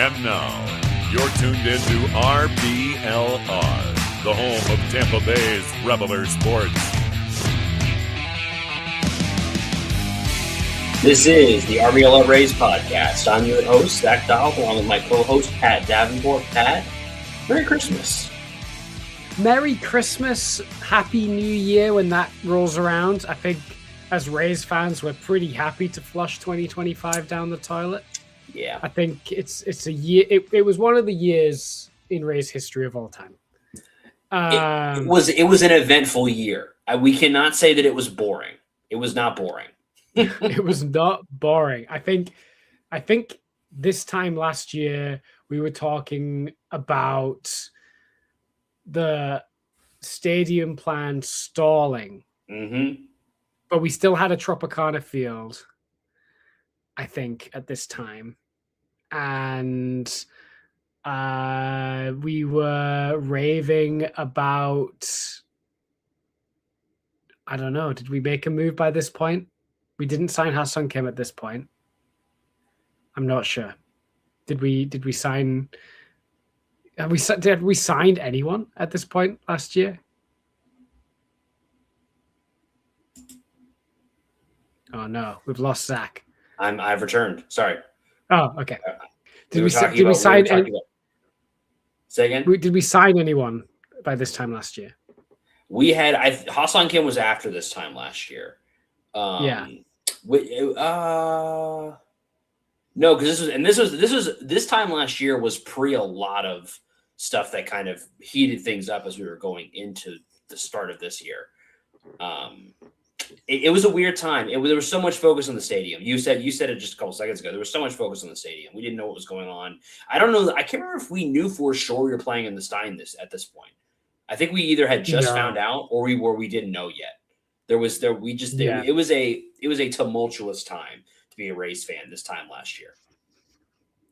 And now, you're tuned into RBLR, the home of Tampa Bay's Reveler Sports. This is the RBLR Rays podcast. I'm your host, Zach Dahl, along with my co-host, Pat Davenport. Pat, Merry Christmas. Merry Christmas, Happy New Year when that rolls around. I think as Rays fans, we're pretty happy to flush 2025 down the toilet. Yeah. I think it's a year. It was one of the years in Rays history of all time. It was an eventful year. We cannot say that it was boring. It was not boring. It was not boring. I think this time last year we were talking about the stadium plan stalling, but we still had a Tropicana field, I think, at this time, and we were raving about, I don't know, did we make a move by this point? We didn't sign Ha-Seong Kim at this point. I'm not sure. Did we sign? Have we signed anyone at this point last year? Oh no, we've lost Zach. I've returned. Sorry. Oh, okay. Did we sign? Say again. Did we sign anyone by this time last year? We had. Ha-Seong Kim was after this time last year. Yeah. No, because this time last year was pre a lot of stuff that kind of heated things up as we were going into the start of this year. It was a weird time. There was so much focus on the stadium. You said it just a couple seconds ago. There was so much focus on the stadium. We didn't know what was going on. I don't know. I can't remember if we knew for sure we were playing in the Stein at this point. I think we either had just found out or we didn't know yet. It was a tumultuous time to be a Rays fan this time last year.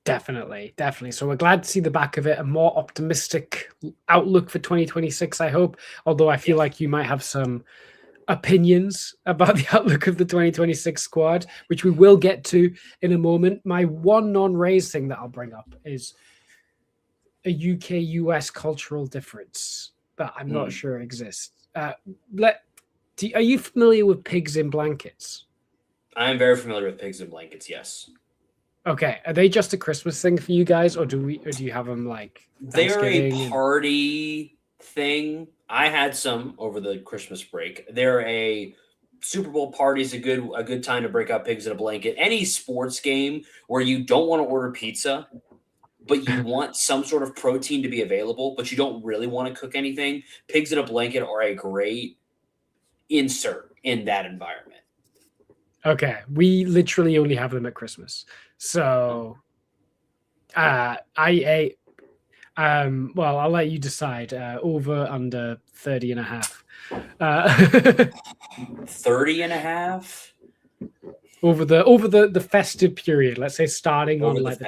Definitely. So we're glad to see the back of it. A more optimistic outlook for 2026, I hope. Although I feel like you might have some opinions about the outlook of the 2026 squad, which we will get to in a moment. My one non-Rays thing that I'll bring up is a UK-US cultural difference that I'm not sure exists. Are you familiar with pigs in blankets? I'm very familiar with pigs in blankets, yes. Okay. Are they just a Christmas thing for you guys, or do you have them like they're a party thing? I had some over the Christmas break. They're a Super Bowl party is a good time to break out pigs in a blanket. Any sports game where you don't want to order pizza, but you want some sort of protein to be available, but you don't really want to cook anything, pigs in a blanket are a great insert in that environment. Okay, we literally only have them at Christmas. So I ate well, I'll let you decide. Over, under 30 and a half. 30 and a half? Over the festive period. Let's say starting over on like the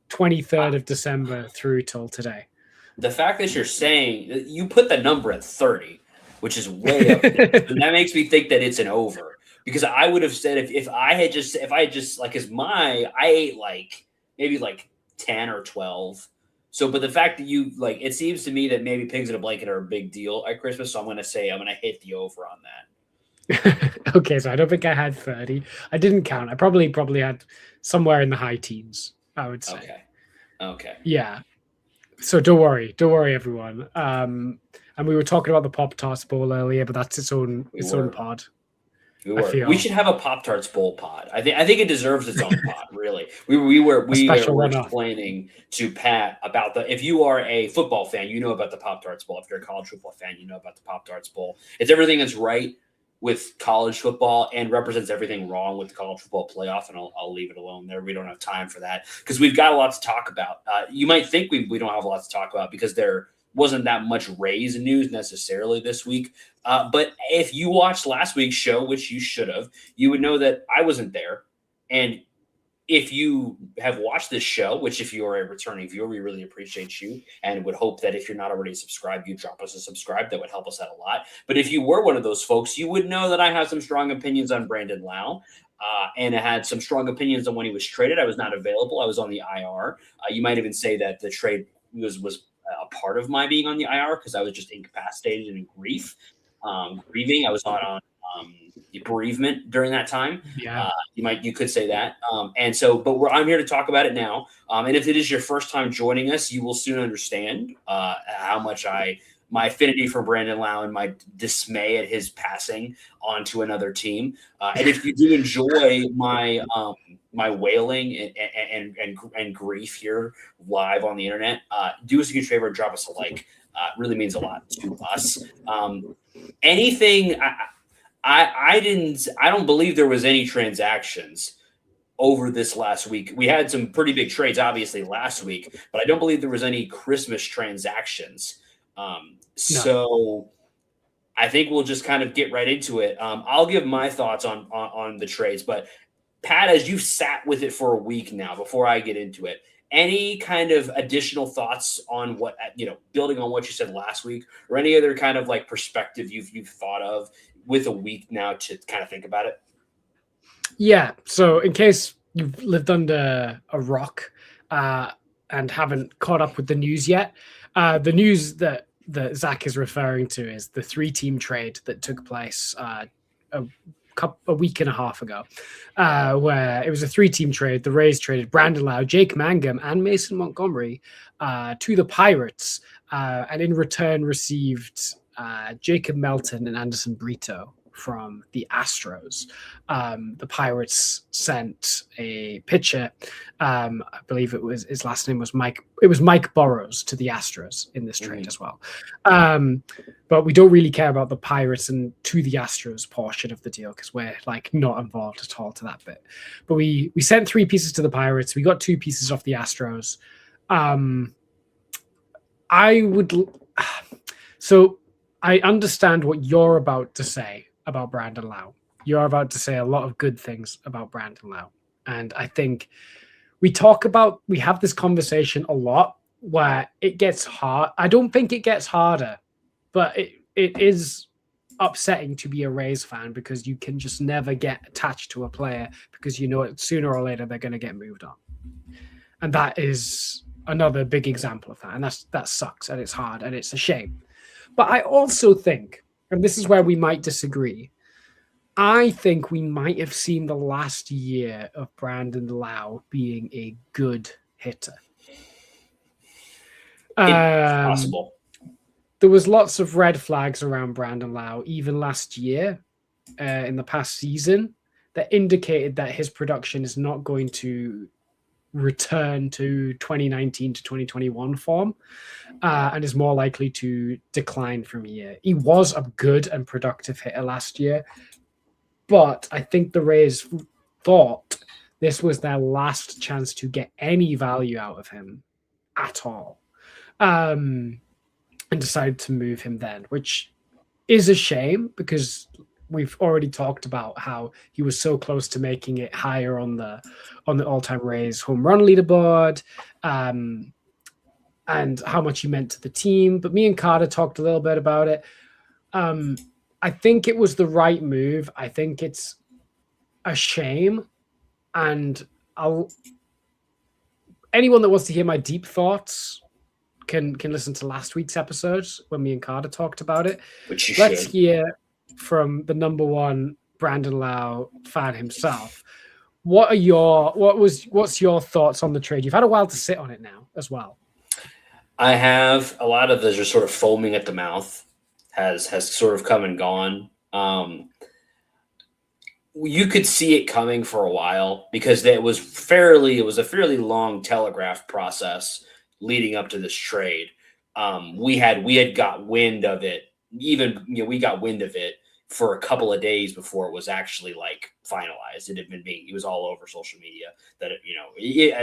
23rd of December through till today. The fact that you're saying you put the number at 30, which is way up there, and that makes me think that it's an over. Because I would have said if I had just like I ate like maybe like 10 or 12. So, but the fact that you like, it seems to me that maybe pigs in a blanket are a big deal at Christmas. So I'm going to hit the over on that. Okay. So I don't think I had 30. I didn't count. I probably had somewhere in the high teens, I would say. Okay. Yeah. So don't worry, everyone. And we were talking about the Pop-Tarts Bowl earlier, but that's its own pod. We should have a Pop-Tarts Bowl pod. I think it deserves its own pod, really. We were explaining to Pat about if you are a football fan, you know about the Pop-Tarts Bowl. If you're a college football fan, you know about the Pop-Tarts Bowl. It's everything that's right with college football and represents everything wrong with the college football playoff, and I'll leave it alone there. We don't have time for that because we've got a lot to talk about. You might think we don't have a lot to talk about because there wasn't that much Rays news necessarily this week. But if you watched last week's show, which you should have, you would know that I wasn't there. And if you have watched this show, which if you are a returning viewer, we really appreciate you and would hope that if you're not already subscribed, you drop us a subscribe. That would help us out a lot. But if you were one of those folks, you would know that I have some strong opinions on Brandon Lau. And I had some strong opinions on when he was traded. I was not available. I was on the IR. You might even say that the trade was a part of my being on the IR because I was just incapacitated and in grieving. I was not on bereavement during that time. Yeah, you could say that. And so, but I'm here to talk about it now. And if it is your first time joining us, you will soon understand how much my affinity for Brandon Lau and my dismay at his passing onto another team. And if you do enjoy my wailing and grief here live on the internet, do us a huge favor and drop us a like. It really means a lot to us. Anything I don't believe there was any transactions over this last week. We had some pretty big trades, obviously, last week, but I don't believe there was any Christmas transactions. No. So I think we'll just kind of get right into it. I'll give my thoughts on the trades, but Pat, as you've sat with it for a week now, before I get into it, any kind of additional thoughts on what, building on what you said last week, or any other kind of like perspective you've thought of with a week now to kind of think about it? Yeah. So in case you've lived under a rock and haven't caught up with the news yet, the news that Zach is referring to is the 3-team trade that took place a week and a half ago, where it was a 3-team trade. The Rays traded Brandon Lau, Jake Mangum, and Mason Montgomery to the Pirates, and in return received Jacob Melton and Anderson Brito from the Astros. The Pirates sent a pitcher. I believe his last name was Mike. It was Mike Burrows to the Astros in this trade as well. But we don't really care about the Pirates and to the Astros portion of the deal because we're like not involved at all to that bit. But we sent 3 pieces to the Pirates. We got 2 pieces off the Astros. So I understand what you're about to say about Brandon Lau. You're about to say a lot of good things about Brandon Lau. And I think we have this conversation a lot where it gets hard. I don't think it gets harder, but it is upsetting to be a Rays fan because you can just never get attached to a player because you know sooner or later they're going to get moved on. And that is another big example of that. And that sucks and it's hard and it's a shame. But I also think, and this is where we might disagree, I think we might have seen the last year of Brandon Lau being a good hitter. Possible. There was lots of red flags around Brandon Lau, even last year, in the past season, that indicated that his production is not going to return to 2019 to 2021 form and is more likely to decline from here. He was a good and productive hitter last year, but I think the Rays thought this was their last chance to get any value out of him at all, and decided to move him then, which is a shame because we've already talked about how he was so close to making it higher on the all-time Rays home run leaderboard, and how much he meant to the team. But me and Carter talked a little bit about it. I think it was the right move. I think it's a shame, and anyone that wants to hear my deep thoughts can listen to last week's episodes when me and Carter talked about it. Let's hear from the number one Brandon Lau fan himself. What's your thoughts on the trade? You've had a while to sit on it now as well. I have. A lot of those are sort of foaming at the mouth, has sort of come and gone. You could see it coming for a while because it was a fairly long telegraph process leading up to this trade. We had got wind of it. We got wind of it for a couple of days before it was actually like finalized. It was all over social media that,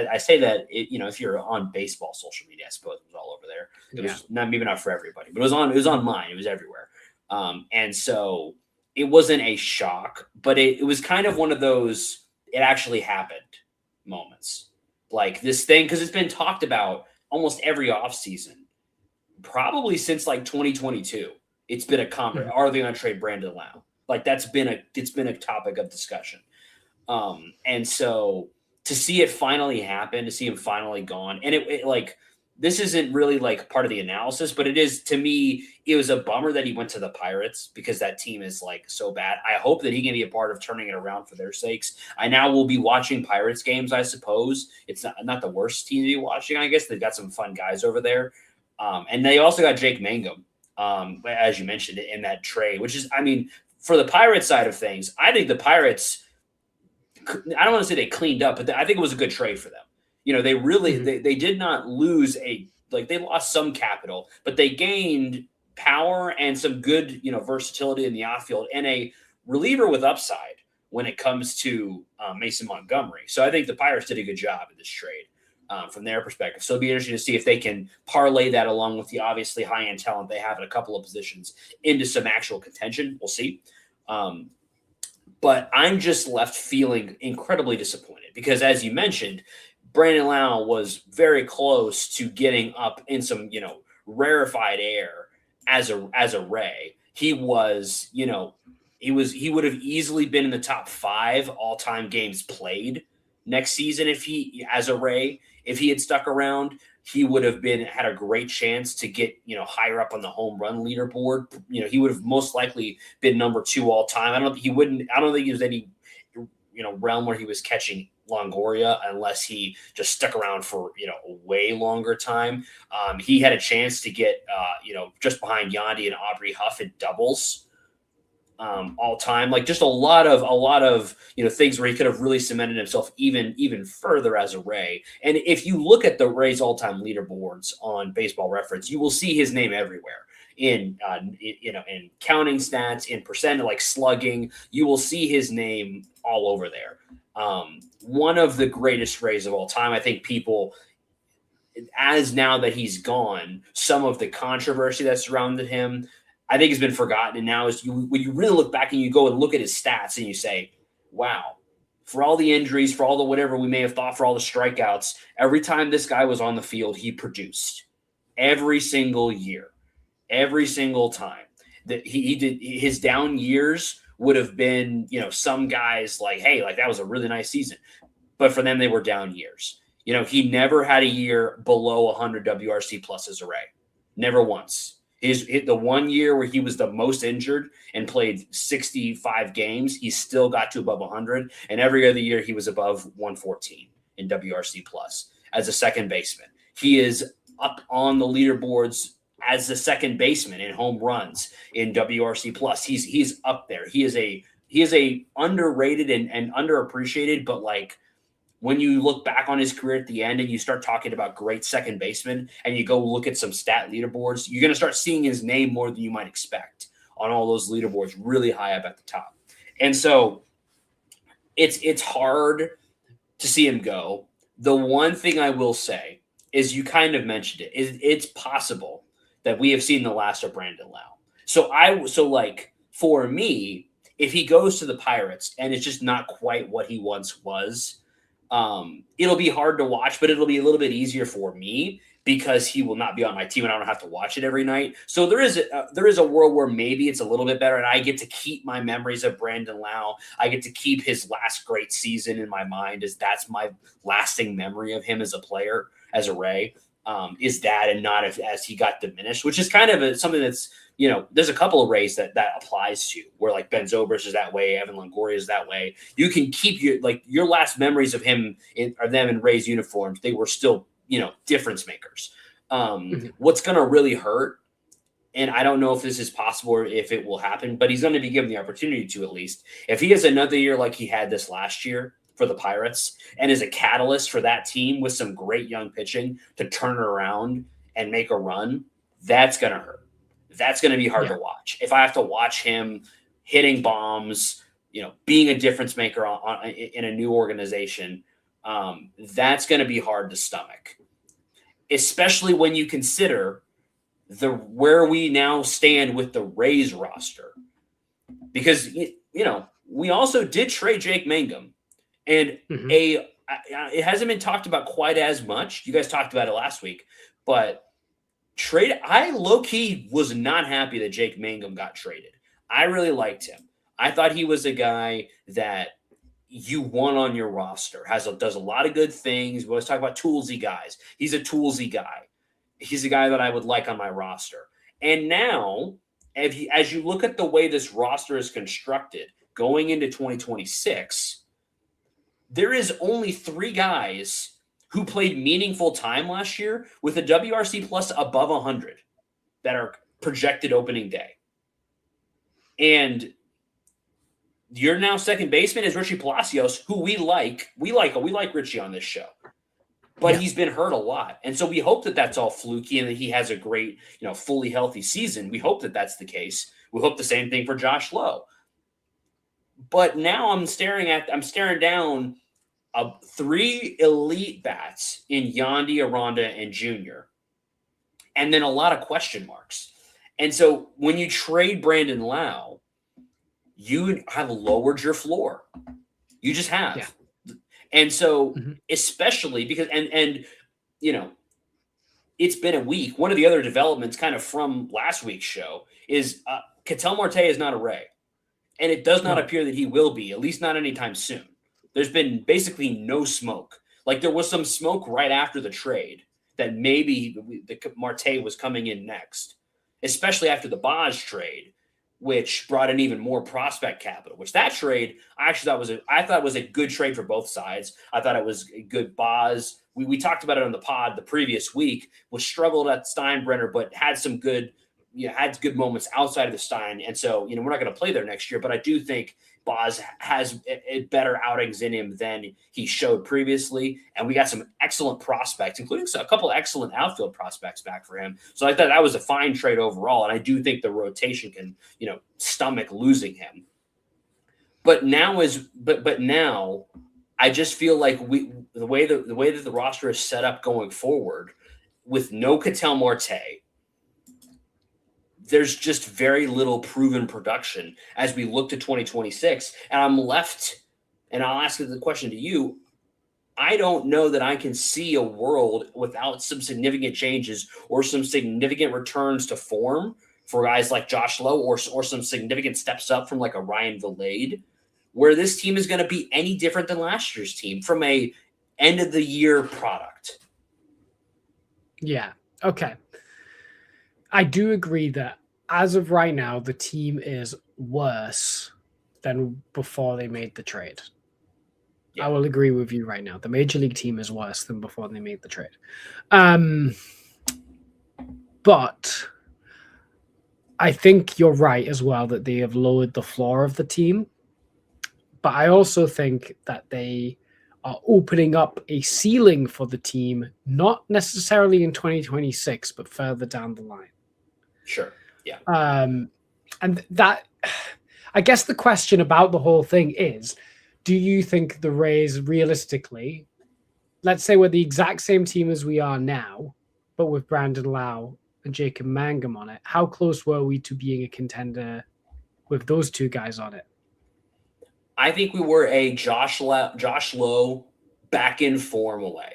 I say that, if you're on baseball social media, I suppose it was all over there. It was maybe not for everybody, but it was on mine. It was everywhere. And so it wasn't a shock, but it was kind of one of those, it actually happened moments. Like this thing, because it's been talked about almost every offseason, probably since like 2022. It's been a conversation. Are they going to trade Brandon Lau? Like it's been a topic of discussion. And so to see it finally happen, to see him finally gone, and it like, this isn't really like part of the analysis, but it is, to me, it was a bummer that he went to the Pirates because that team is like so bad. I hope that he can be a part of turning it around for their sakes. I now will be watching Pirates games, I suppose. It's not the worst team to be watching, I guess. They've got some fun guys over there. And they also got Jake Mangum, as you mentioned, in that trade, which is, I mean, for the Pirates side of things, I think the Pirates, I don't want to say they cleaned up, but I think it was a good trade for them. You know, they really they did not lose they lost some capital, but they gained power and some good, versatility in the outfield and a reliever with upside when it comes to Mason Montgomery. So I think the Pirates did a good job in this trade from their perspective. So it'll be interesting to see if they can parlay that along with the obviously high-end talent they have at a couple of positions into some actual contention. We'll see. But I'm just left feeling incredibly disappointed because, as you mentioned, Brandon Lau was very close to getting up in some, rarefied air as a Ray. He was, he would have easily been in the top 5 all-time games played next season if he had stuck around. He would have had a great chance to get, higher up on the home run leaderboard. He would have most likely been number 2 all time. I don't think he was any, realm where he was catching Longoria unless he just stuck around for, a way longer time. He had a chance to get, just behind Yandy and Aubrey Huff in doubles all time. Like just a lot of, things where he could have really cemented himself even further as a Ray. And if you look at the Rays all-time leaderboards on Baseball Reference, you will see his name everywhere. In counting stats, in percent, like slugging, you will see his name all over there. One of the greatest Rays of all time. I think people, as now that he's gone, some of the controversy that surrounded him, I think has been forgotten. And now when you really look back and you go and look at his stats and you say, wow, for all the injuries, for all the whatever we may have thought, for all the strikeouts, every time this guy was on the field, he produced every single year. Every single time that he did, his down years would have been, some guys like, hey, like that was a really nice season. But for them, they were down years. He never had a year below 100 WRC plus as a Ray. Never once. The 1 year where he was the most injured and played 65 games, he still got to above 100. And every other year he was above 114 in WRC plus as a second baseman. He is up on the leaderboards as the second baseman in home runs in WRC plus. He's up there. He is a underrated and underappreciated, but like when you look back on his career at the end and you start talking about great second baseman and you go look at some stat leaderboards, you're going to start seeing his name more than you might expect on all those leaderboards really high up at the top. And so it's hard to see him go. The one thing I will say is you kind of mentioned it. It's possible that we have seen the last of Brandon Lau. So for me, if he goes to the Pirates and it's just not quite what he once was, it'll be hard to watch, but it'll be a little bit easier for me because he will not be on my team and I don't have to watch it every night. So there is a world where maybe it's a little bit better and I get to keep my memories of Brandon Lau. I get to keep his last great season in my mind, as that's my lasting memory of him as a player, as a Ray. Is that and not as he got diminished, which is kind of something that's, there's a couple of Rays that applies to, where like Ben Zobrist is that way, Evan Longoria is that way. You can keep your last memories of him or them in Rays uniforms. They were still, difference makers. What's going to really hurt, and I don't know if this is possible or if it will happen, but he's going to be given the opportunity to, at least if he has another year like he had this last year for the Pirates and is a catalyst for that team with some great young pitching to turn it around and make a run, that's going to hurt. That's going to be hard to watch. If I have to watch him hitting bombs, being a difference maker in a new organization, that's going to be hard to stomach, especially when you consider where we now stand with the Rays roster, because, we also did trade Jake Mangum. And a it hasn't been talked about quite as much. You guys talked about it last week, but I low-key was not happy that Jake Mangum got traded. I really liked him. I thought he was a guy that you want on your roster, does a lot of good things. We always talk about toolsy guys. He's a toolsy guy. He's a guy that I would like on my roster. And now, as you look at the way this roster is constructed going into 2026, there is only 3 guys who played meaningful time last year with a WRC plus above 100 that are projected opening day. And your now second baseman is Richie Palacios, who we like. We like Richie on this show, but he's been hurt a lot. And so we hope that that's all fluky and that he has a great, fully healthy season. We hope that that's the case. We hope the same thing for Josh Lowe. But now I'm staring down 3 elite bats in Yandy, Aranda, and Junior, and then a lot of question marks. And so when you trade Brandon Lowe, you have lowered your floor. You just have. Yeah. And so especially because, and it's been a week. One of the other developments kind of from last week's show is Ketel Marte is not a Ray. And it does not appear that he will be, at least not anytime soon. There's been basically no smoke. Like there was some smoke right after the trade that maybe the Marte was coming in next, especially after the Baz trade, which brought in even more prospect capital. Which that trade I thought was a good trade for both sides. I thought it was a good Baz. We talked about it on the pod the previous week, which struggled at Steinbrenner, but had some good. Had good moments outside of the Stein. And so, we're not going to play there next year, but I do think Baz has better outings in him than he showed previously. And we got some excellent prospects, including a couple of excellent outfield prospects back for him. So I thought that was a fine trade overall. And I do think the rotation can, stomach losing him. But now I just feel like the way that the roster is set up going forward with no Ketel Marte, there's just very little proven production as we look to 2026. And I'm left, and I'll ask the question to you. I don't know that I can see a world without some significant changes or some significant returns to form for guys like Josh Lowe or some significant steps up from like a Ryan Vilade, where this team is going to be any different than last year's team from a end of the year product. Yeah. Okay. I do agree that as of right now, the team is worse than before they made the trade. Yeah. I will agree with you right now. The Major League team is worse than before they made the trade. But I think you're right as well that they have lowered the floor of the team. But I also think that they are opening up a ceiling for the team, not necessarily in 2026, but further down the line. Sure. Yeah. And that, I guess the question about the whole thing is, do you think the Rays realistically, let's say we're the exact same team as we are now, but with Brandon Lowe and Jacob Mangum on it, how close were we to being a contender with those 2 guys on it? I think we were a Josh Lowe back in form away.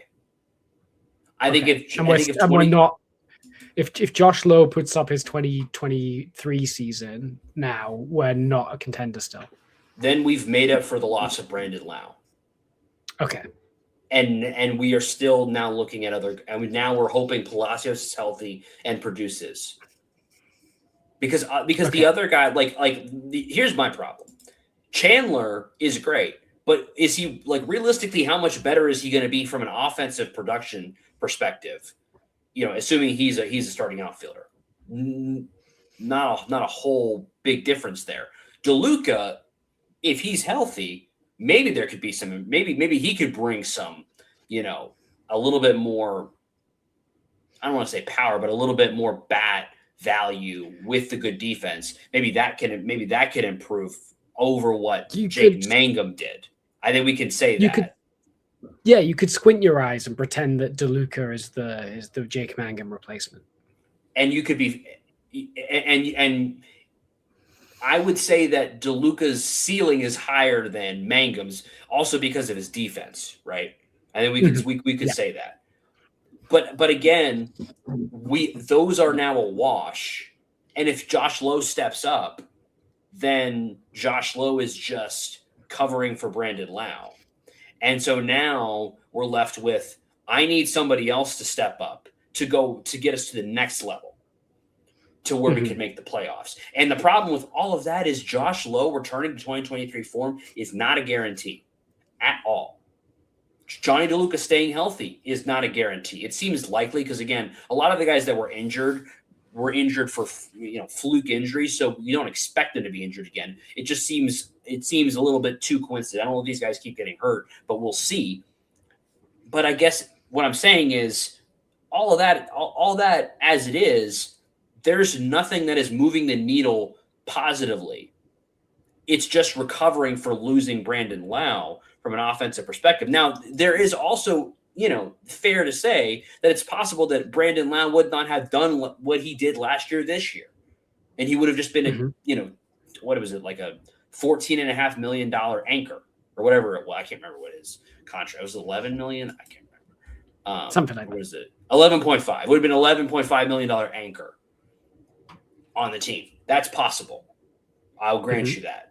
If Josh Lowe puts up his 2023 season now, we're not a contender still. Then we've made up for the loss of Brandon Lowe. Okay. And we are still now looking at now we're hoping Palacios is healthy and produces. Because the other guy, here's my problem. Chandler is great, but is he realistically, how much better is he going to be from an offensive production perspective? Assuming he's a starting outfielder, not a whole big difference there. DeLuca, if he's healthy, maybe there could be some. Maybe he could bring some, a little bit more. I don't want to say power, but a little bit more bat value with the good defense. Maybe that could improve over what Jake Mangum did. I think we can say that. You could squint your eyes and pretend that DeLuca is the Jake Mangum replacement. And you could be, and I would say that DeLuca's ceiling is higher than Mangum's, also because of his defense, right? I think we could say that. But again, those are now a wash. And if Josh Lowe steps up, then Josh Lowe is just covering for Brandon Lau. And so now we're left with, I need somebody else to step up to get us to the next level, to where we can make the playoffs. And the problem with all of that is Josh Lowe returning to 2023 form is not a guarantee at all. Johnny DeLuca staying healthy is not a guarantee. It seems likely because, again, a lot of the guys that were injured for fluke injuries, so you don't expect them to be injured again. It seems a little bit too coincidental. I don't know if these guys keep getting hurt, but we'll see. But I guess what I'm saying is all that as it is, there's nothing that is moving the needle positively. It's just recovering for losing Brandon Lau from an offensive perspective. Now, there is also, fair to say that it's possible that Brandon Lau would not have done what he did last year this year. And he would have just been, what was it, like a $14.5 million anchor or whatever it was. I can't remember what his contract was. 11 million? I can't remember. Something like that. What is it? 11.5. It would have been $11.5 million anchor on the team. That's possible. I'll grant you that.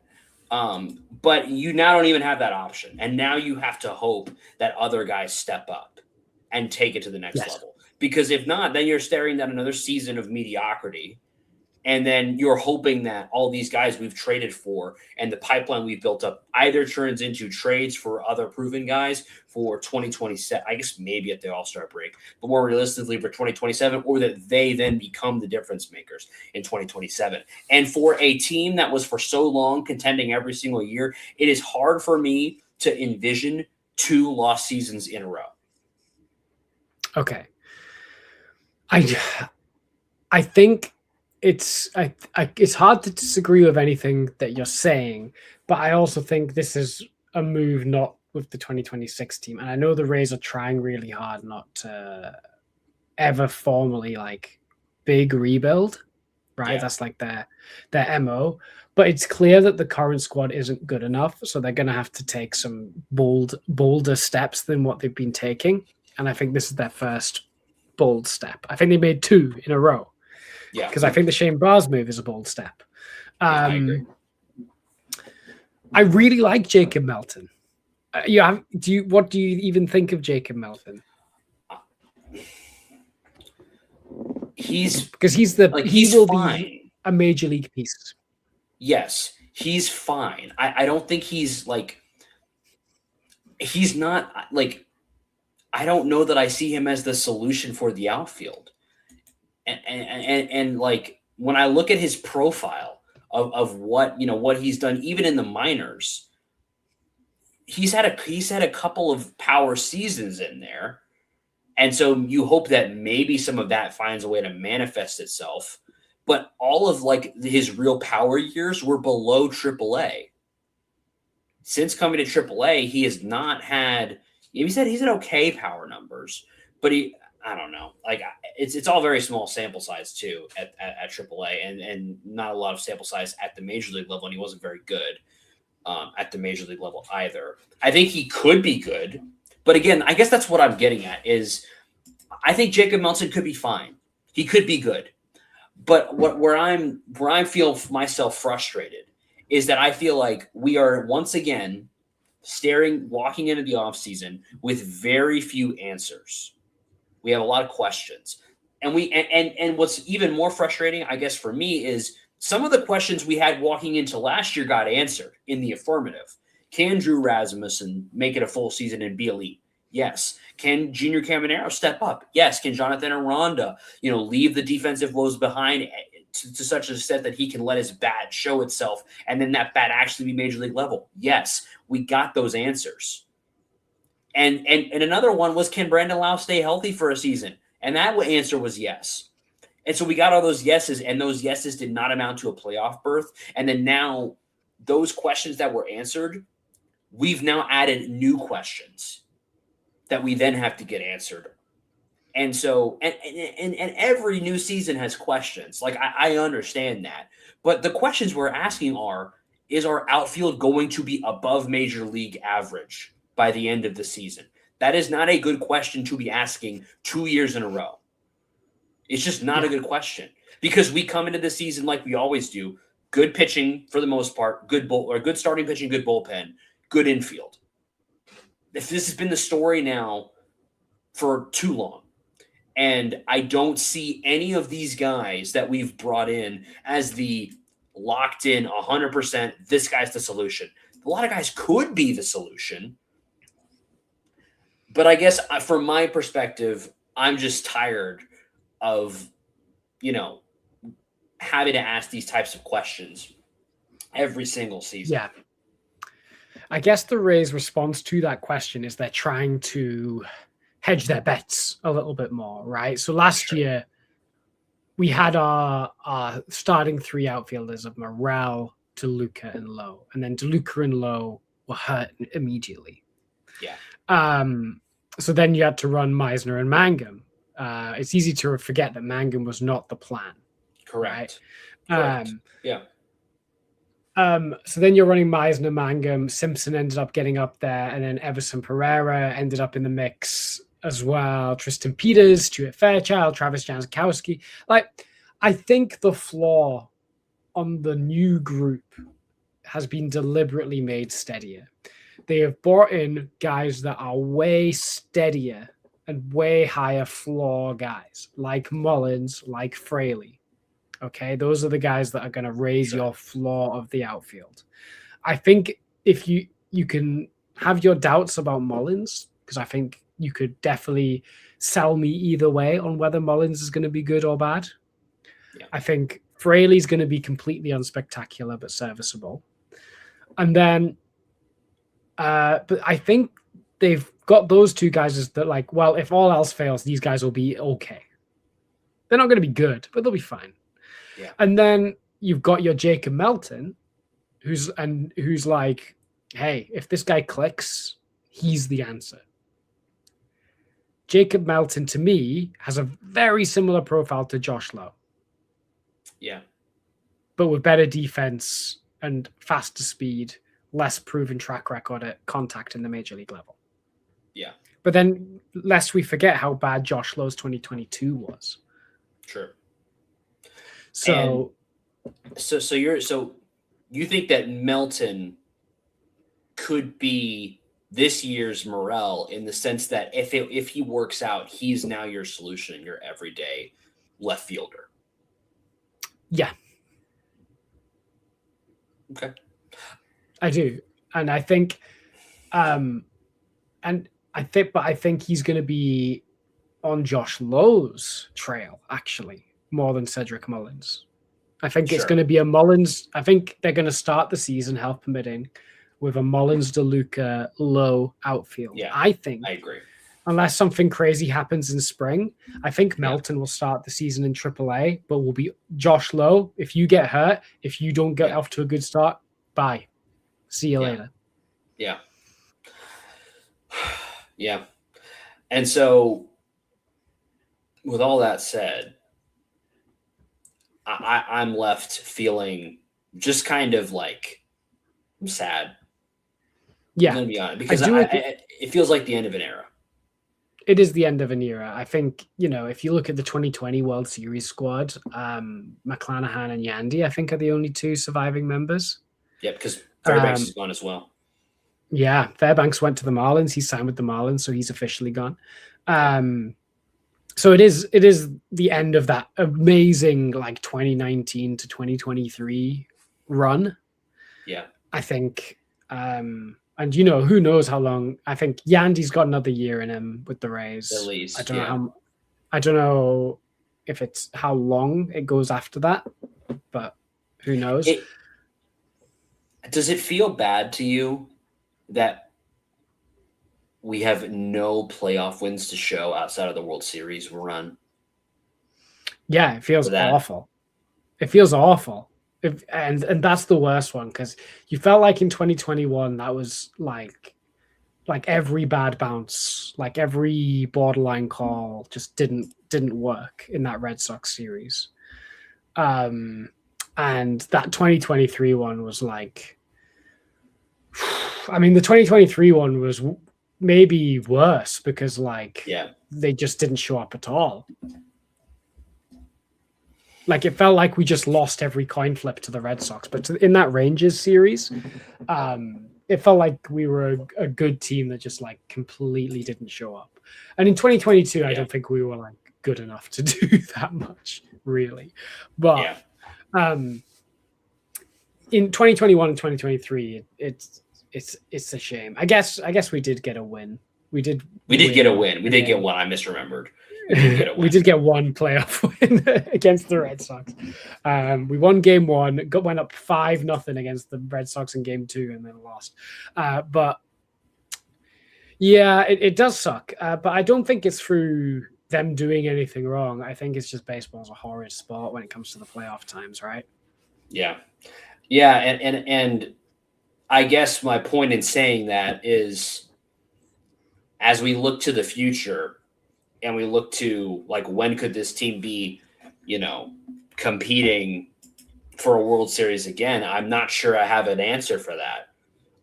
But you now don't even have that option. And now you have to hope that other guys step up and take it to the next level. Because if not, then you're staring at another season of mediocrity. And then you're hoping that all these guys we've traded for and the pipeline we've built up either turns into trades for other proven guys for 2027. I guess maybe at the All-Star break, but more realistically for 2027, or that they then become the difference makers in 2027. And for a team that was for so long contending every single year, it is hard for me to envision 2 lost seasons in a row. Okay. I think it's hard to disagree with anything that you're saying, but I also think this is a move not with the 2026 team. And I know the Rays are trying really hard not to ever formally big rebuild, right? Yeah. That's like their MO. But it's clear that the current squad isn't good enough, so they're going to have to take some bolder steps than what they've been taking. And I think this is their first bold step. I think they made 2 in a row. Yeah, because I think the Shane Bars move is a bold step. I agree. I really like Jacob Melton. What do you even think of Jacob Melton? He's fine. Be a major league piece. Yes, he's fine. I don't think he's not I don't know that I see him as the solution for the outfield. And when I look at his profile of what he's done, even in the minors, he's had a couple of power seasons in there. And so you hope that maybe some of that finds a way to manifest itself. But all of his real power years were below AAA. Since coming to AAA, he has not had, he's had okay power numbers, but I don't know. It's all very small sample size too at AAA, and not a lot of sample size at the major league level. And he wasn't very good at the major league level either. I think he could be good, but again, I guess that's what I'm getting at is I think Jacob Melton could be fine. He could be good, but where I feel myself frustrated is that I feel like we are once again walking into the offseason with very few answers. We have a lot of questions. And and what's even more frustrating, I guess, for me is some of the questions we had walking into last year got answered in the affirmative. Can Drew Rasmussen make it a full season and be elite? Yes. Can Junior Caminero step up? Yes. Can Jonathan Aranda, leave the defensive woes behind to such an extent that he can let his bat show itself and then that bat actually be major league level? Yes. We got those answers. And another one was, can Brandon Lau stay healthy for a season? And that answer was yes. And so we got all those yeses, and those yeses did not amount to a playoff berth. And then now those questions that were answered, we've now added new questions that we then have to get answered. And so, and every new season has questions. I understand that. But the questions we're asking is our outfield going to be above major league average by the end of the season? That is not a good question to be asking 2 years in a row. It's just not a good question because we come into the season like we always do. Good pitching for the most part, good starting pitching, good bullpen, good infield. If this has been the story now for too long, and I don't see any of these guys that we've brought in as the locked in 100%, this guy's the solution. A lot of guys could be the solution. But I guess from my perspective, I'm just tired of, having to ask these types of questions every single season. Yeah. I guess the Rays' response to that question is they're trying to hedge their bets a little bit more, right? So last year, we had our starting 3 outfielders of Morel, DeLuca, and Lowe. And then DeLuca and Lowe were hurt immediately. Yeah. So then you had to run Meisner and Mangum. It's easy to forget that Mangum was not the plan. Correct. Right? Yeah. So then you're running Meisner, Mangum. Simpson ended up getting up there, and then Everson Pereira ended up in the mix as well. Tristan Peters, Stuart Fairchild, Travis Jankowski. I think the flaw on the new group has been deliberately made steadier. They have brought in guys that are way steadier and way higher floor guys, like Mullins, like Fraley. Okay, those are the guys that are going to raise your floor of the outfield. I think if you can have your doubts about Mullins, because I think you could definitely sell me either way on whether Mullins is going to be good or bad. Yeah. I think Fraley's going to be completely unspectacular but serviceable. And then, but I think they've got those 2 guys that if all else fails, these guys will be okay. They're not going to be good, but they'll be fine. Yeah. And then you've got your Jacob Melton, who's like, hey, if this guy clicks, he's the answer. Jacob Melton, to me, has a very similar profile to Josh Lowe. Yeah. But with better defense and faster speed, less proven track record at contact in the major league level. Yeah. But then, lest we forget how bad Josh Lowe's 2022 was. Sure. So you think that Melton could be this year's Morel in the sense that if he works out, he's now your solution, your everyday left fielder. Yeah. Okay. I do. And I think I think he's going to be on Josh Lowe's trail, actually, more than Cedric Mullins. I think it's going to be a Mullins. I think they're going to start the season, health permitting, with a Mullins, DeLuca, Lowe outfield. Yeah, I think. I agree. Unless something crazy happens in spring, I think Melton will start the season in AAA, but will be Josh Lowe. If you get hurt, if you don't get off to a good start, bye. See you later. Yeah. Yeah. And so, with all that said, I'm left feeling just kind of like I'm sad. Yeah. I'm going to be honest, because it feels like the end of an era. It is the end of an era. I think, if you look at the 2020 World Series squad, McClanahan and Yandy, I think, are the only 2 surviving members. Yeah, because Fairbanks is gone as well. Yeah, Fairbanks went to the Marlins. He signed with the Marlins, so he's officially gone. So it is the end of that amazing 2019 to 2023 run. Yeah. I think and who knows how long. I think Yandy's got another year in him with the Rays. At least. I don't know if it's how long it goes after that, but who knows? Does it feel bad to you that we have no playoff wins to show outside of the World Series run? Yeah, it feels awful. It feels awful. And that's the worst one, because you felt like in 2021 that was like every bad bounce, like every borderline call just didn't work in that Red Sox series. And that 2023 one was the 2023 one was maybe worse because they just didn't show up at all. Like it felt like we just lost every coin flip to the Red Sox, but in that Rangers series, it felt like we were a good team that just like completely didn't show up. And in 2022, I don't think we were like good enough to do that much, really. But in 2021 and 2023, it's a shame. I guess we did get a win. We did get a win. We did get one. I misremembered. We did get one playoff win against the Red Sox. We won game 1, went up 5-0 against the Red Sox in game 2, and then lost. But yeah, it does suck. But I don't think it's through them doing anything wrong. I think it's just baseball's a horrid sport when it comes to the playoff times, right? Yeah, and I guess my point in saying that is, as we look to the future. And we look to like, when could this team be, competing for a World Series again? I'm not sure I have an answer for that,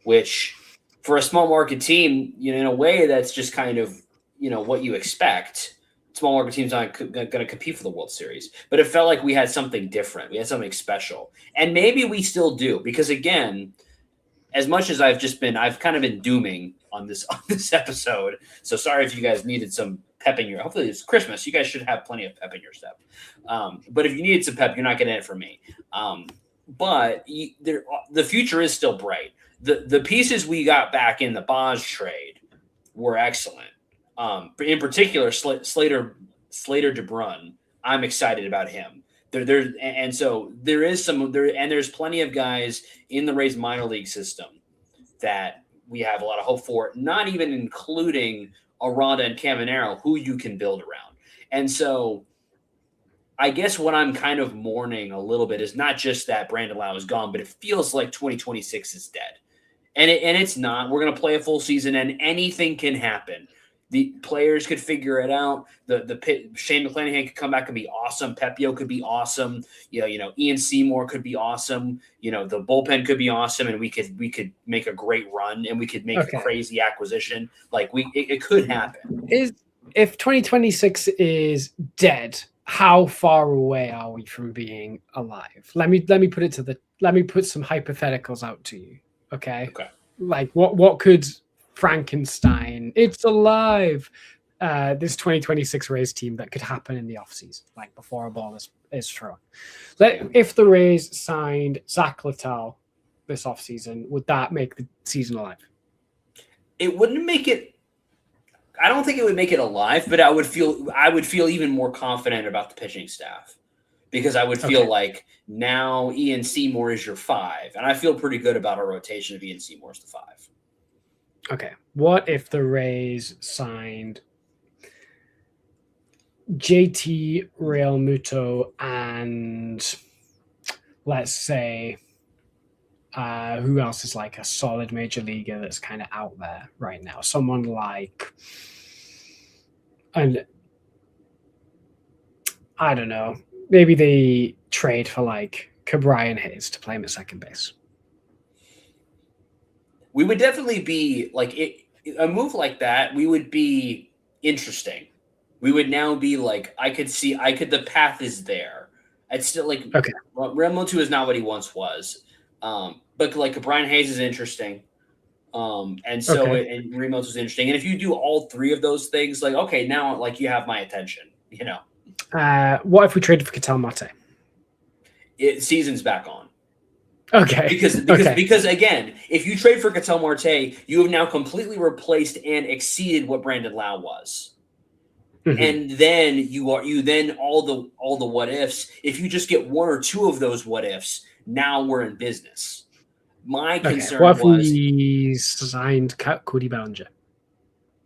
which for a small market team, in a way that's just kind of, what you expect. Small market teams aren't going to compete for the World Series, but it felt like we had something different. We had something special, and maybe we still do, because again, as much as I've kind of been dooming on this episode. So sorry if you guys needed some pep in your. Hopefully it's Christmas. You guys should have plenty of pep in your step. But if you needed some pep, you're not getting it from me. But the future is still bright. The pieces we got back in the Boz trade were excellent. In particular, Slater DeBrun. I'm excited about him. So there is some there, and there's plenty of guys in the Rays minor league system that we have a lot of hope for, not even including Aranda and Caminero, who you can build around. And so I guess what I'm kind of mourning a little bit is not just that Brandon Lowe is gone, but it feels like 2026 is dead. And it's not. We're going to play a full season, and anything can happen. The players could figure it out. Shane McClanahan could come back and be awesome. Pepio could be awesome. Ian Seymour could be awesome. The bullpen could be awesome, and we could make a great run, and we could make a crazy acquisition. Like it could happen. If 2026 is dead, how far away are we from being alive? Let me put some hypotheticals out to you. Okay. Like what could Frankenstein, it's alive, this 2026 Rays team that could happen in the offseason, like before a ball is thrown. If the Rays signed Zach Littell this offseason, would that make the season alive? It wouldn't make it. I don't think it would make it alive, but I would feel even more confident about the pitching staff, because I would feel like now Ian Seymour is your 5, and I feel pretty good about our rotation of Ian Seymour as the 5. Okay, what if the Rays signed JT Realmuto and let's say who else is like a solid major leaguer that's kind of out there right now? Someone like, and I don't know, maybe they trade for like Ke'Bryan Hayes to play him at second base. We would definitely be like a move like that. We would be interesting. We would now be like, the path is there. It's still like, Realmuto is not what he once was. But like Brian Hayes is interesting. And Realmuto is interesting. And if you do all 3 of those things, like, okay, now like you have my attention, What if we traded for Ketel Marte? Season's back on. Okay. Because again, if you trade for Ketel Marte, you have now completely replaced and exceeded what Brandon Lowe was. Mm-hmm. And then you all the what ifs. If you just get 1 or 2 of those what ifs, now we're in business. My concern was, what if we signed Cody Bellinger?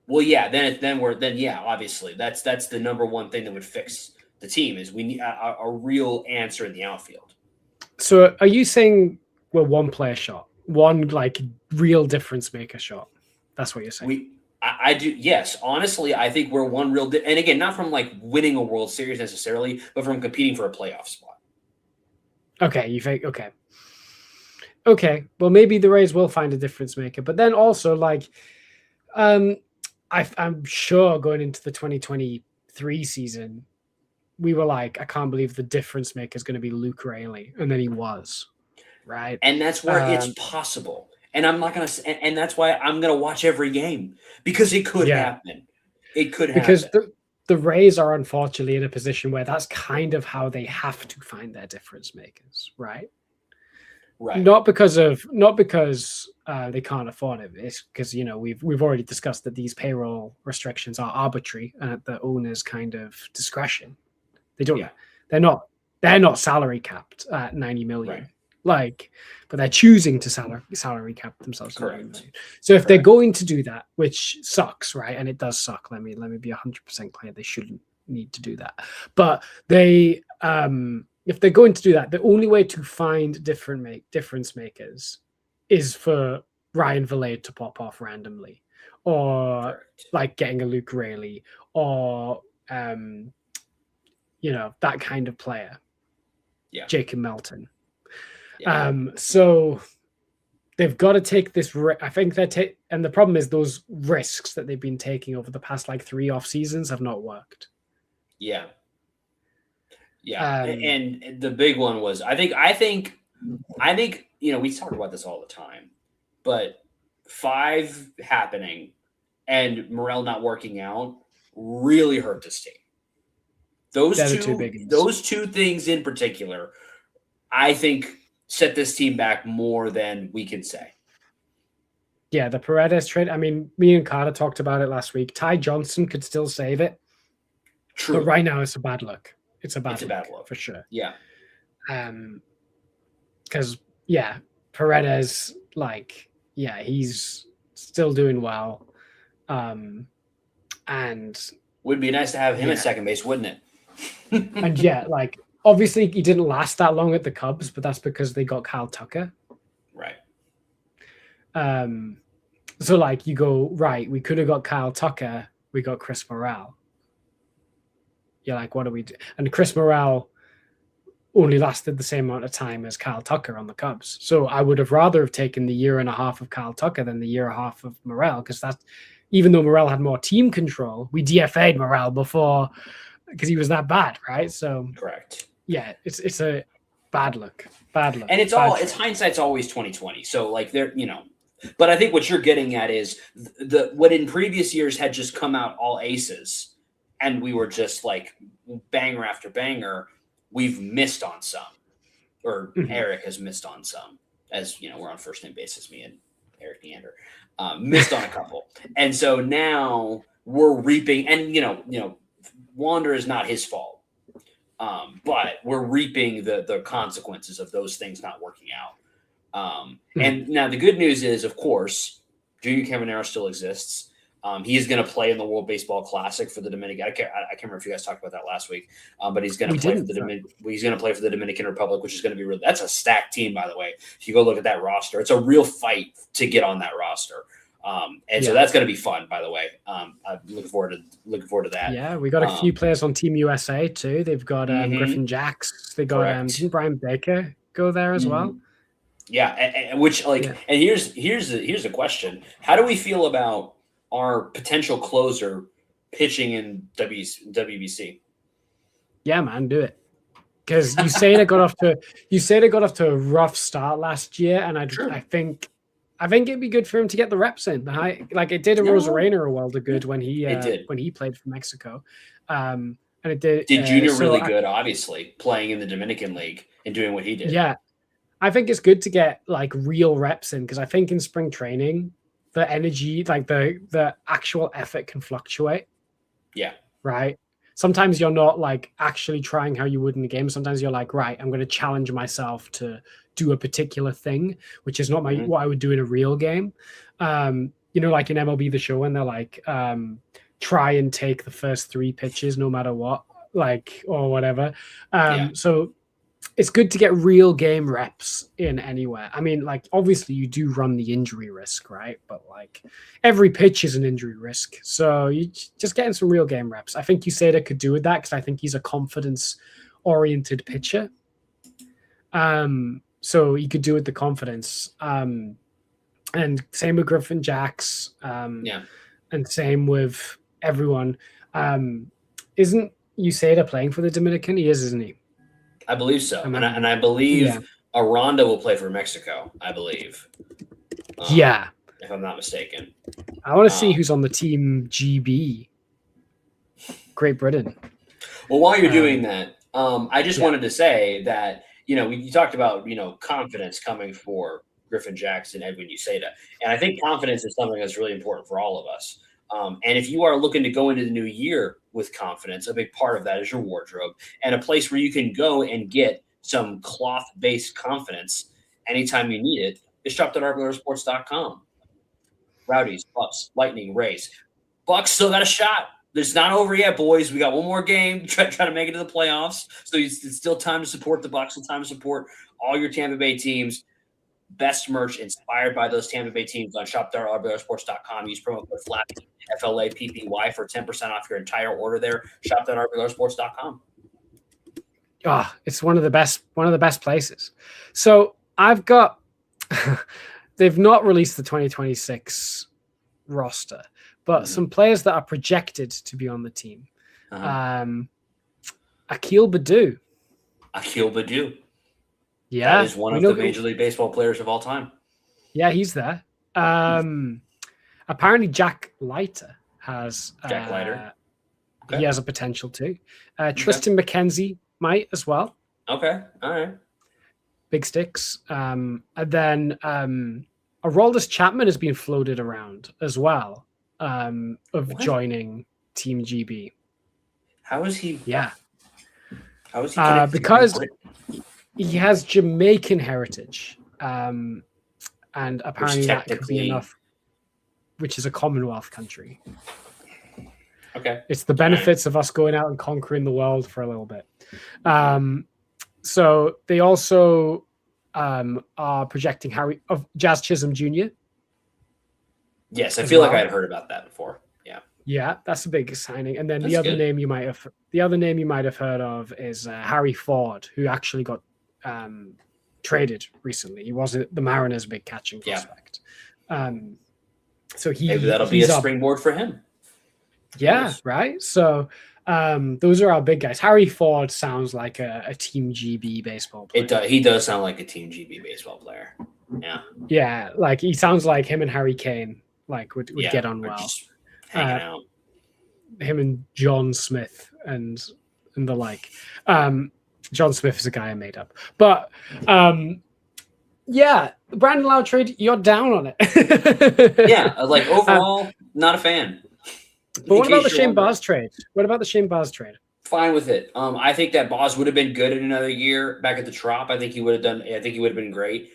Well, yeah, obviously that's the number one thing that would fix the team is we need a real answer in the outfield. So are you saying we're one player shot, one like real difference maker shot? That's what you're saying. I do. Yes. Honestly, I think we're one real, and again, not from like winning a World Series necessarily, but from competing for a playoff spot. Okay. You think, okay. Well, maybe the Rays will find a difference maker, but then also like, I'm sure going into the 2023 season, we were like, I can't believe the difference maker is going to be Luke Raley, and then he was, right? And that's where it's possible. And I'm not going to, and that's why I'm going to watch every game, because it could happen. It could happen. Because the Rays are unfortunately in a position where that's kind of how they have to find their difference makers, right? Right. Not because they can't afford it. It's because, you know, we've already discussed that these payroll restrictions are arbitrary and at the owner's kind of discretion. They don't. Yeah. They're not salary capped at 90 million. Right. But they're choosing to salary cap themselves. Correct. So if they're going to do that, which sucks, right? And it does suck. Let me be 100% clear. They shouldn't need to do that. But they, if they're going to do that, the only way to find difference makers is for Ryan Vilade to pop off randomly, or like getting a Luke Raley, or you know, that kind of player. Yeah. Jacob Melton. Yeah. So they've got to take this. I think and the problem is those risks that they've been taking over the past like 3 off seasons have not worked. Yeah. Yeah. And the big one was, I think, you know, we talk about this all the time, but 5 happening and Morel not working out really hurt this team. Those two things in particular, I think, set this team back more than we can say. Yeah, the Paredes trade. I mean, me and Carter talked about it last week. Ty Johnson could still save it. True. But right now it's a bad look. It's a bad look for sure. Yeah. Because Paredes, he's still doing well. And would be nice to have him at second base, wouldn't it? And obviously he didn't last that long at the Cubs, but that's because they got Kyle Tucker. Right. So you go, right, we could have got Kyle Tucker, we got Chris Morel. You're like, what do we do? And Chris Morel only lasted the same amount of time as Kyle Tucker on the Cubs. So I would have rather have taken the 1.5 years of Kyle Tucker than the 1.5 years of Morel, because even though Morel had more team control, we DFA'd Morel before because he was that bad, right? So correct. Yeah, it's a bad look. And it's hindsight's always 2020. So but I think what you're getting at is what in previous years had just come out all aces, and we were just like banger after banger. We've missed on some, or Eric has missed on some, as you know, we're on first name basis, me and Eric Neander, missed on a couple. And so now we're reaping, and Wander is not his fault. But we're reaping the consequences of those things not working out. And now the good news is, of course, Junior Caminero still exists. He is going to play in the World Baseball Classic for the Dominican. I can't remember if you guys talked about that last week, but he's going to play for the Dominican Republic, which is going to be that's a stacked team, by the way. If you go look at that roster, it's a real fight to get on that roster. So that's going to be fun, by the way. I'm looking forward to that. Yeah, we got a few players on Team USA too. They've got Griffin Jacks. They got didn't Brian Baker go there as well? Yeah, and here's a question: how do we feel about our potential closer pitching in WBC? Yeah, man, do it. Because USADA got off to a rough start last year, and I think it'd be good for him to get the reps in. It did Rosarena a world of good when he played for Mexico. And it did Junior really good, obviously, playing in the Dominican League and doing what he did. Yeah. I think it's good to get real reps in, because I think in spring training, the energy, the actual effort can fluctuate. Yeah. Right. Sometimes you're not actually trying how you would in a game. Sometimes you're right, I'm going to challenge myself to do a particular thing, which is not what I would do in a real game. In MLB The Show, when they're try and take the first 3 pitches no matter what, or whatever. So it's good to get real game reps in anywhere. I mean, obviously you do run the injury risk, right? But every pitch is an injury risk. So you just getting some real game reps. I think USADA could do with that, because I think he's a confidence-oriented pitcher. So he could do with the confidence. And same with Griffin Jacks. And same with everyone. Isn't Uceda playing for the Dominican? He is, isn't he? I believe so. And I believe Aranda will play for Mexico, I believe. If I'm not mistaken. I want to see who's on the team GB. Great Britain. Well, while you're doing that, I just wanted to say that, you talked about, confidence coming for Griffin Jackson, Edwin Uceda. And I think confidence is something that's really important for all of us. And if you are looking to go into the new year with confidence, a big part of that is your wardrobe and a place where you can go and get some cloth-based confidence anytime you need it is shop.rblersports.com. Rowdies, Bucks, Lightning, Rays. Bucks still got a shot. It's not over yet, boys. We got one more game. Try to make it to the playoffs. So it's still time to support the Bucks. Still time to support all your Tampa Bay teams. Best merch inspired by those Tampa Bay teams on shop.rblersports.com. Use promo code FLAPPY, FLAPPY for 10% off your entire order there. Shop.rblersports.com. It's one of the best places. So I've got they've not released the 2026 roster, but some players that are projected to be on the team. Akil Baddoo. Yeah. That is one of the Major League Baseball players of all time. Yeah, he's there. Apparently Jack Leiter has... Jack Leiter. Okay. He has a potential too. Tristan McKenzie might as well. Okay, all right. Big sticks. And then Aroldis Chapman has been floated around as well joining Team GB. How is he? Yeah. How is he? Because he has Jamaican heritage, and apparently that could be enough, which is a Commonwealth country. Okay. It's the benefits of us going out and conquering the world for a little bit. So they also are projecting Jazz Chisholm Jr. Yes, I feel like I'd heard about that before. Yeah. Yeah, that's a big signing. And then the other name you might have heard of is Harry Ford, who actually got traded recently. He was the Mariners' big catching prospect. So maybe that'll be a springboard for him. Yeah, right. So those are our big guys. Harry Ford sounds like a Team GB baseball player. He does sound like a Team GB baseball player. Yeah. Yeah, like he sounds like him and Harry Kane would get on well. Just hanging out. Him and John Smith and the like. John Smith is a guy I made up. But yeah, the Brandon Lowe trade, you're down on it. Yeah, like overall, not a fan. But what about the Shane Baz trade? Fine with it. I think that Baz would have been good in another year back at the Trop. I think he would have been great.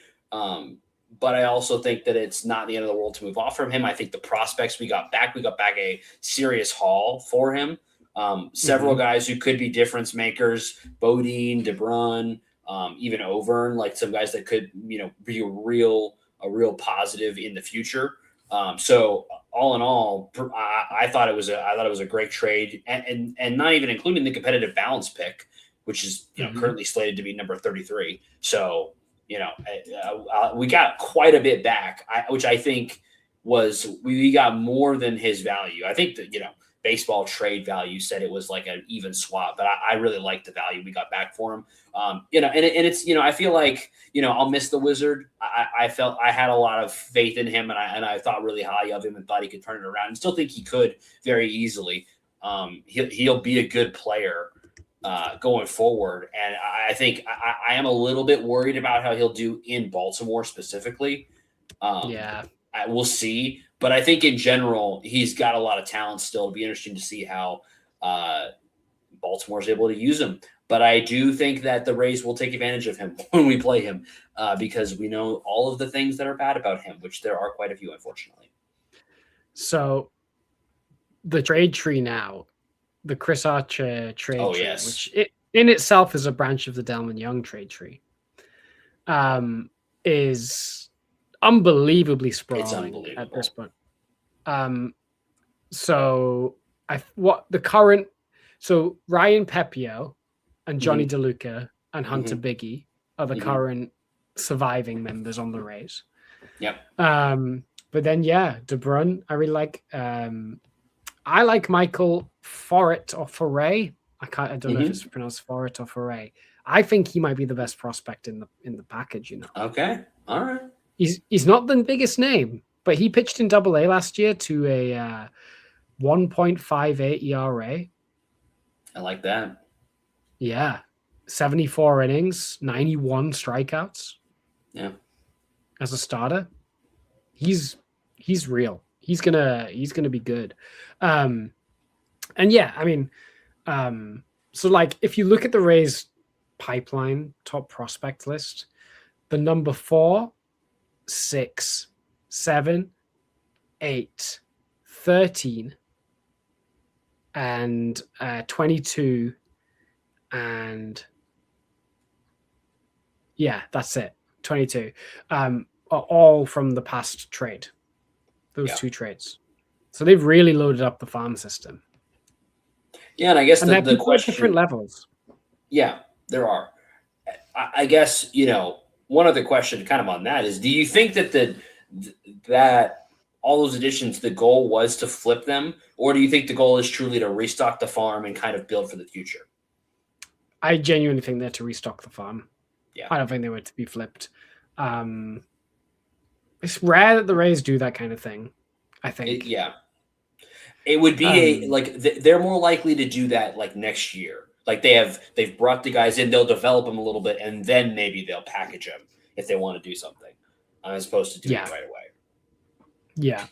But I also think that it's not the end of the world to move off from him. I think the prospects we got back a serious haul for him. Several guys who could be difference makers, Bodine, DeBrun, even Overn, like some guys that could, be a real positive in the future. So all in all, I thought it was a great trade, and not even including the competitive balance pick, which is currently slated to be number 33. So we got quite a bit back, which I think we got more than his value. I think that baseball trade value said it was like an even swap, but I really liked the value we got back for him. And it's I feel like I'll miss the Wizard. I felt I had a lot of faith in him, and I thought really high of him and thought he could turn it around, and still think he could very easily. He'll be a good player going forward, and I think I am a little bit worried about how he'll do in Baltimore specifically. We'll see. But I think in general, he's got a lot of talent still. It'll be interesting to see how Baltimore's able to use him. But I do think that the Rays will take advantage of him when we play him because we know all of the things that are bad about him, which there are quite a few, unfortunately. So the trade tree now, the Chris Archer trade tree, which in itself is a branch of the Delman Young trade tree, is unbelievably sprawling at this point. So Ryan Pepio and Johnny DeLuca and Hunter Biggie are the current surviving members on the Rays. Yep. But then, De Bruyne, I really like. I like Michael Forret or Foray. I don't know if it's pronounced Forret or Foray. I think he might be the best prospect in the package. Okay. All right. He's not the biggest name, but he pitched in Double A last year to a 1.58 ERA. I like that. Yeah. 74 innings, 91 strikeouts. Yeah. As a starter. He's real. He's gonna be good. So like if you look at the Rays pipeline top prospect list, the number 4, 6, 7, 8, 13, and 22, and that's it. 22 are all from the past trade. Those 2 trades. So they've really loaded up the farm system. Yeah, and I guess the question, different levels. Yeah, there are. I guess, one other question kind of on that is, do you think that that all those additions, the goal was to flip them, or do you think the goal is truly to restock the farm and kind of build for the future? I genuinely think they're to restock the farm. Yeah. I don't think they were to be flipped. It's rare that the Rays do that kind of thing, I think. It would be they're more likely to do that like next year. Like they've brought the guys in, they'll develop them a little bit, and then maybe they'll package them if they want to do something, as opposed to doing it right away. Yeah.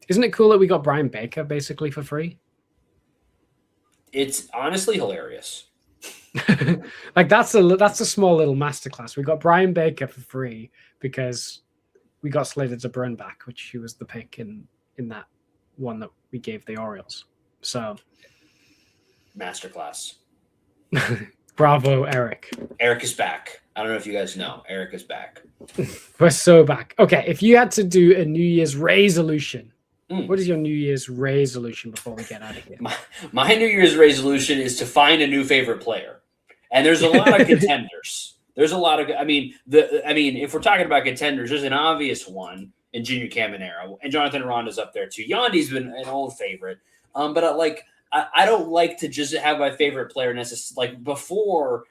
Isn't it cool that we got Brian Baker basically for free? It's honestly hilarious. Like that's a small little masterclass. We got Brian Baker for free because we got Slater de Bruyne back, which he was the pick in that one that we gave the Orioles. So masterclass. Bravo, Eric. Eric is back. I don't know if you guys know. Eric is back. We're so back. Okay, if you had to do a New Year's resolution, what is your New Year's resolution before we get out of here? My New Year's resolution is to find a new favorite player. And there's a lot of contenders. There's a lot of, if we're talking about contenders, there's an obvious one in Junior Caminero, and Jonathan Aranda's up there too. Yandy's been an old favorite. But I don't like to just have my favorite player necessarily. Like before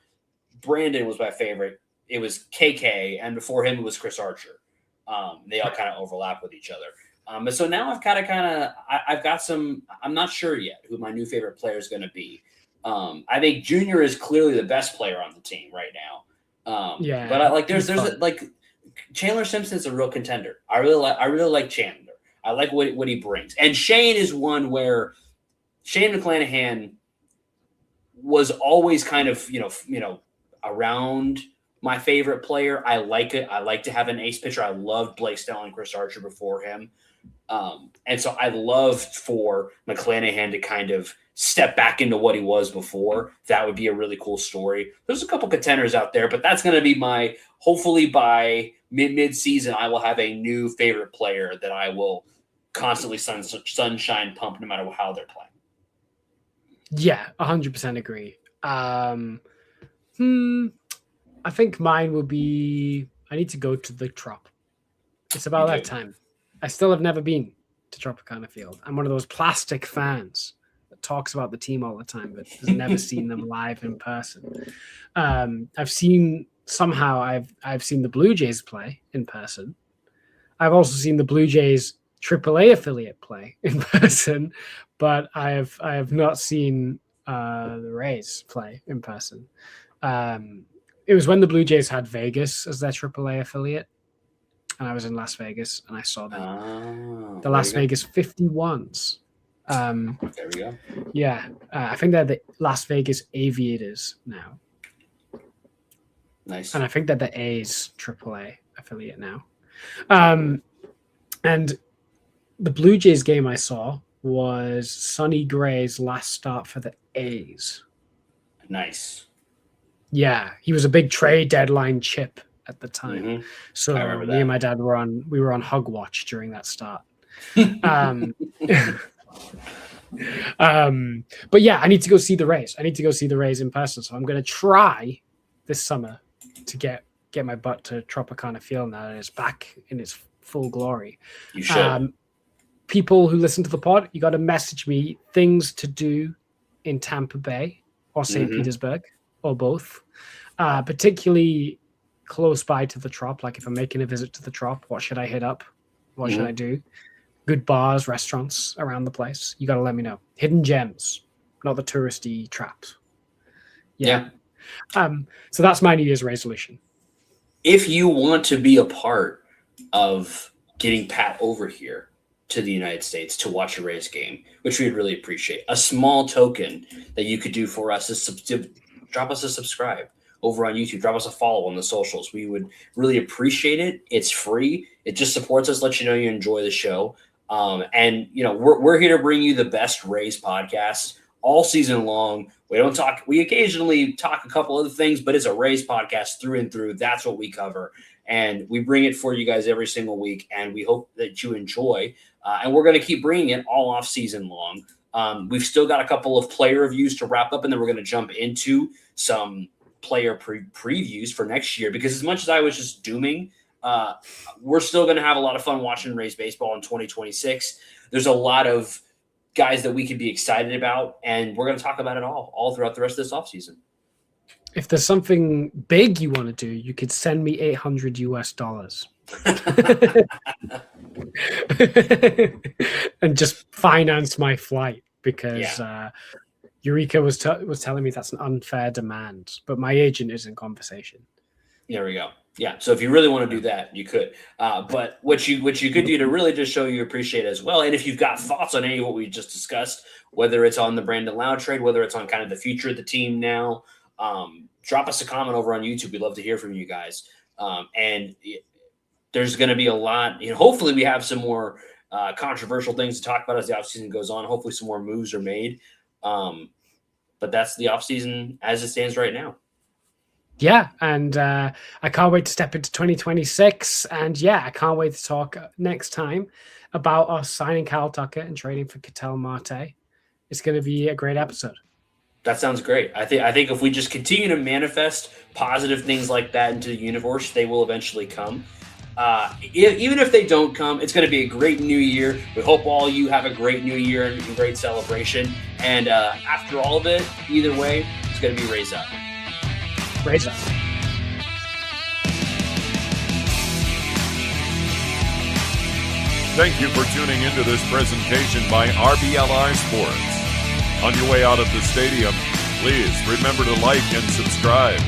Brandon was my favorite, it was KK, and before him it was Chris Archer. They all kind of overlap with each other. But so now I've got some. I'm not sure yet who my new favorite player is going to be. I think Junior is clearly the best player on the team right now. But there's Chandler Simpson's a real contender. I really like Chandler. I like what he brings. And Shane is one where Shane McClanahan was always kind of around my favorite player. I like it. I like to have an ace pitcher. I loved Blake Snell and Chris Archer before him. And so I loved for McClanahan to kind of step back into what he was before. That would be a really cool story. There's a couple contenders out there, but that's going to be hopefully by mid-season, I will have a new favorite player that I will constantly sunshine pump no matter how they're playing. Yeah, 100% agree. I think mine will be, I need to go to the Trop. It's about that time. I still have never been to Tropicana Field. I'm one of those plastic fans that talks about the team all the time, but has never seen them live in person. I've seen the Blue Jays play in person. I've also seen the Blue Jays AAA affiliate play in person, but I have not seen the Rays play in person. It was when the Blue Jays had Vegas as their AAA affiliate, and I was in Las Vegas, and I saw them. The Las Vegas 51s. There we go. Yeah, I think they're the Las Vegas Aviators now. Nice. And I think they're the A's AAA affiliate now. And the Blue Jays game I saw was Sonny Gray's last start for the A's. Nice. Yeah, he was a big trade deadline chip at the time. Mm-hmm. So me and my dad were on Hug Watch during that start. But yeah, I need to go see the Rays. I need to go see the Rays in person. So I'm going to try this summer to get get my butt to Tropicana Field now that it's back in its full glory. You should. People who listen to the pod, you got to message me things to do in Tampa Bay or St. Petersburg or both, particularly close by to the Trop. Like if I'm making a visit to the Trop, what should I hit up? What should I do? Good bars, restaurants around the place. You got to let me know. Hidden gems, not the touristy traps. Yeah. So that's my New Year's resolution. If you want to be a part of getting Pat over here to the United States to watch a Rays game, which we'd really appreciate, a small token that you could do for us is drop us a subscribe over on YouTube. Drop us a follow on the socials. We would really appreciate it. It's free. It just supports us, lets you know you enjoy the show. And we're here to bring you the best Rays podcast all season long. We occasionally talk a couple other things, but it's a Rays podcast through and through. That's what we cover. And we bring it for you guys every single week. And we hope that you enjoy. And we're going to keep bringing it all off season long. We've still got a couple of player reviews to wrap up, and then we're going to jump into some player previews for next year, because as much as I was just dooming, we're still going to have a lot of fun watching Rays baseball in 2026. There's a lot of guys that we could be excited about, and we're going to talk about it all throughout the rest of this offseason. If there's something big you want to do, you could send me $800 and just finance my flight, because Eureka was telling me that's an unfair demand, but my agent is in conversation. There we go. Yeah. So if you really want to do that, you could. But what you could do to really just show you appreciate it as well. And if you've got thoughts on any of what we just discussed, whether it's on the Brandon Lowe trade, whether it's on kind of the future of the team now, drop us a comment over on YouTube. We'd love to hear from you guys. There's going to be a lot. Hopefully we have some more controversial things to talk about as the offseason goes on. Hopefully some more moves are made. But that's the offseason as it stands right now. Yeah, and I can't wait to step into 2026. And I can't wait to talk next time about us signing Kyle Tucker and trading for Ketel Marte. It's going to be a great episode. That sounds great. I think if we just continue to manifest positive things like that into the universe, they will eventually come. Even if they don't come, it's going to be a great new year. We hope all you have a great new year and a great celebration. And after all of it, either way, it's going to be Rays Up. Rays Up. Thank you for tuning into this presentation by RBLR Sports. On your way out of the stadium, please remember to like and subscribe.